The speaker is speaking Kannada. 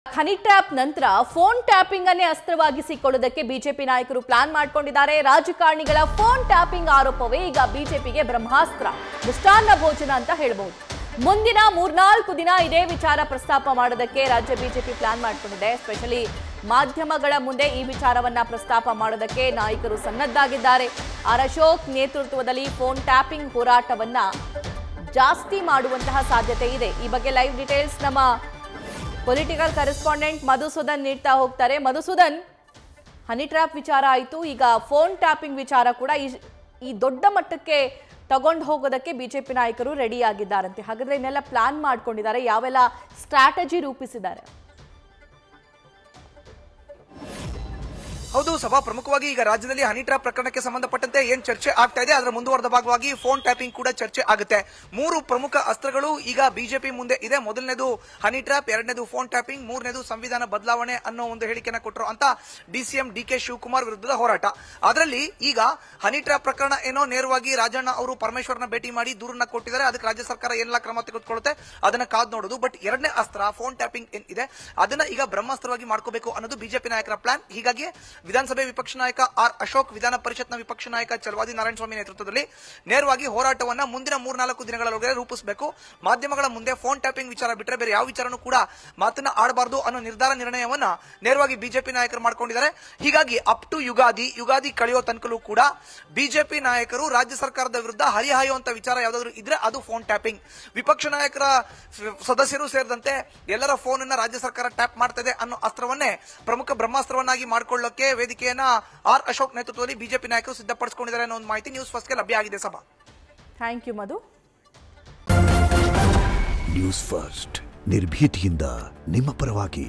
ಹನಿ ಟ್ರ್ಯಾಪ್ ನಂತರ ಫೋನ್ ಟ್ಯಾಪಿಂಗ್ ಅನ್ನೇ ಅಸ್ತ್ರವಾಗಿಸಿಕೊಳ್ಳುವುದಕ್ಕೆ ಬಿಜೆಪಿ ನಾಯಕರು ಪ್ಲಾನ್ ಮಾಡಿಕೊಂಡಿದ್ದಾರೆ. ರಾಜಕಾರಣಿಗಳ ಫೋನ್ ಟ್ಯಾಪಿಂಗ್ ಆರೋಪವೇ ಈಗ ಬಿಜೆಪಿಗೆ ಬ್ರಹ್ಮಾಸ್ತ್ರ, ಮೃಷ್ಟಾನ್ನ ಭೋಜನ ಅಂತ ಹೇಳಬಹುದು. ಮುಂದಿನ 3-4 ದಿನ ಇದೇ ವಿಚಾರ ಪ್ರಸ್ತಾಪ ಮಾಡೋದಕ್ಕೆ ರಾಜ್ಯ ಬಿಜೆಪಿ ಪ್ಲಾನ್ ಮಾಡಿಕೊಂಡಿದೆ. ಸ್ಪೆಷಲಿ ಮಾಧ್ಯಮಗಳ ಮುಂದೆ ಈ ವಿಚಾರವನ್ನ ಪ್ರಸ್ತಾಪ ಮಾಡೋದಕ್ಕೆ ನಾಯಕರು ಸನ್ನದ್ಧಾಗಿದ್ದಾರೆ. ಆರ್ ಅಶೋಕ್ ನೇತೃತ್ವದಲ್ಲಿ ಫೋನ್ ಟ್ಯಾಪಿಂಗ್ ಹೋರಾಟವನ್ನ ಜಾಸ್ತಿ ಮಾಡುವಂತಹ ಸಾಧ್ಯತೆ ಇದೆ. ಈ ಬಗ್ಗೆ ಲೈವ್ ಡೀಟೇಲ್ಸ್ ನಮ್ಮ ಪೊಲಿಟಿಕಲ್ ಕರೆಸ್ಪಾಂಡೆಂಟ್ ಮಧುಸೂದನ್ ನೀಡ್ತಾ ಹೋಗ್ತಾರೆ. ಮಧುಸೂದನ್, ಹನಿ ಟ್ರ್ಯಾಪ್ ವಿಚಾರ ಆಯಿತು, ಈಗ ಫೋನ್ ಟ್ಯಾಪಿಂಗ್ ವಿಚಾರ ಕೂಡ ಈ ದೊಡ್ಡ ಮಟ್ಟಕ್ಕೆ ತಗೊಂಡು ಹೋಗೋದಕ್ಕೆ ಬಿಜೆಪಿ ನಾಯಕರು ರೆಡಿ ಆಗಿದ್ದಾರಂತೆ. ಹಾಗಾದ್ರೆ ಇನ್ನೆಲ್ಲ ಪ್ಲಾನ್ ಮಾಡ್ಕೊಂಡಿದ್ದಾರೆ, ಯಾವೆಲ್ಲ ಸ್ಟ್ರಾಟಜಿ ರೂಪಿಸಿದ್ದಾರೆ? ಹೌದು ಸಭಾ, ಪ್ರಮುಖವಾಗಿ ಈಗ ರಾಜ್ಯದಲ್ಲಿ ಹನಿ ಟ್ರ್ಯಾಪ್ ಪ್ರಕರಣಕ್ಕೆ ಸಂಬಂಧಪಟ್ಟಂತೆ ಏನ್ ಚರ್ಚೆ ಆಗ್ತಾ ಇದೆ ಅದರ ಮುಂದುವರೆದ ಭಾಗವಾಗಿ ಫೋನ್ ಟ್ಯಾಪಿಂಗ್ ಕೂಡ ಚರ್ಚೆ ಆಗುತ್ತೆ. 3 ಪ್ರಮುಖ ಅಸ್ತ್ರಗಳು ಈಗ ಬಿಜೆಪಿ ಮುಂದೆ ಇದೆ. ಮೊದಲನೇದು ಹನಿ ಟ್ರ್ಯಾಪ್, ಎರಡನೇದು ಫೋನ್ ಟ್ಯಾಪಿಂಗ್, ಮೂರನೇದು ಸಂವಿಧಾನ ಬದಲಾವಣೆ ಅನ್ನೋ ಒಂದು ಹೇಳಿಕೆಯನ್ನು ಕೊಟ್ಟರು ಅಂತ ಡಿಸಿಎಂ ಡಿಕೆ ಶಿವಕುಮಾರ್ ವಿರುದ್ಧದ ಹೋರಾಟ. ಅದರಲ್ಲಿ ಈಗ ಹನಿ ಟ್ರ್ಯಾಪ್ ಪ್ರಕರಣ ಏನೋ ನೇರವಾಗಿ ರಾಜಣ್ಣ ಅವರು ಪರಮೇಶ್ವರ್ನ ಭೇಟಿ ಮಾಡಿ ದೂರನ್ನ ಕೊಟ್ಟಿದ್ದಾರೆ. ಅದಕ್ಕೆ ರಾಜ್ಯ ಸರ್ಕಾರ ಏನೆಲ್ಲ ಕ್ರಮ ತೆಗೆದುಕೊಳ್ಳುತ್ತೆ ಅದನ್ನ ಕಾದ್ ನೋಡೋದು. ಬಟ್ ಎರಡನೇ ಅಸ್ತ್ರ ಫೋನ್ ಟ್ಯಾಪಿಂಗ್ ಏನಿದೆ ಅದನ್ನ ಈಗ ಬ್ರಹ್ಮಾಸ್ತ್ರವಾಗಿ ಮಾಡ್ಕೋಬೇಕು ಅನ್ನೋದು ಬಿಜೆಪಿ ನಾಯಕರ ಪ್ಲಾನ್. ಹೀಗಾಗಿ ವಿಧಾನಸಭೆ ವಿಪಕ್ಷ ನಾಯಕ ಆರ್ ಅಶೋಕ್, ವಿಧಾನ ಪರಿಷತ್ನ ವಿಪಕ್ಷ ನಾಯಕ ಚಲವಾದಿ ನಾರಾಯಣಸ್ವಾಮಿ ನೇತೃತ್ವದಲ್ಲಿ ನೇರವಾಗಿ ಹೋರಾಟವನ್ನ ಮುಂದಿನ 3-4 ದಿನಗಳೊಳಗೆ ರೂಪಿಸಬೇಕು. ಮಾಧ್ಯಮಗಳ ಮುಂದೆ ಫೋನ್ ಟ್ಯಾಪಿಂಗ್ ವಿಚಾರ ಬಿಟ್ಟರೆ ಬೇರೆ ಯಾವ ವಿಚಾರನೂ ಕೂಡ ಮಾತನ್ನ ಆಡಬಾರದು ಅನ್ನೋ ನಿರ್ಣಯವನ್ನ ನೇರವಾಗಿ ಬಿಜೆಪಿ ನಾಯಕರು ಮಾಡ್ಕೊಂಡಿದ್ದಾರೆ. ಹೀಗಾಗಿ ಅಪ್ ಟು ಯುಗಾದಿ ಕಳೆಯೋ ತನಕಲೂ ಕೂಡ ಬಿಜೆಪಿ ನಾಯಕರು ರಾಜ್ಯ ಸರ್ಕಾರದ ವಿರುದ್ಧ ಹರಿಹಾಯುವಂತ ವಿಚಾರ ಯಾವ್ದಾದ್ರು ಇದ್ರೆ ಅದು ಫೋನ್ ಟ್ಯಾಪಿಂಗ್. ವಿಪಕ್ಷ ನಾಯಕರ ಸದಸ್ಯರು ಸೇರಿದಂತೆ ಎಲ್ಲರ ಫೋನ್ ಅನ್ನ ರಾಜ್ಯ ಸರ್ಕಾರ ಟ್ಯಾಪ್ ಮಾಡ್ತದೆ ಅನ್ನೋ ಅಸ್ತ್ರವನ್ನೇ ಪ್ರಮುಖ ಬ್ರಹ್ಮಾಸ್ತ್ರವನ್ನಾಗಿ ಮಾಡಿಕೊಳ್ಳೋಕೆ ವೇದಿಕೆಯನ್ನ ಆರ್ ಅಶೋಕ್ ನೇತೃತ್ವದಲ್ಲಿ ಬಿಜೆಪಿ ನಾಯಕರು ಸಿದ್ಧಪಡಿಸಿಕೊಂಡಿದ್ದಾರೆ ಅನ್ನೋ ಒಂದು ಮಾಹಿತಿ ನ್ಯೂಸ್ ಫಸ್ಟ್ಗೆ ಲಭ್ಯ ಆಗಿದೆ. ಸಭಾ, thank you Madhu. News First ನಿರ್ಭೀತಿಯಿಂದ ನಿಮ್ಮ ಪರವಾಗಿ.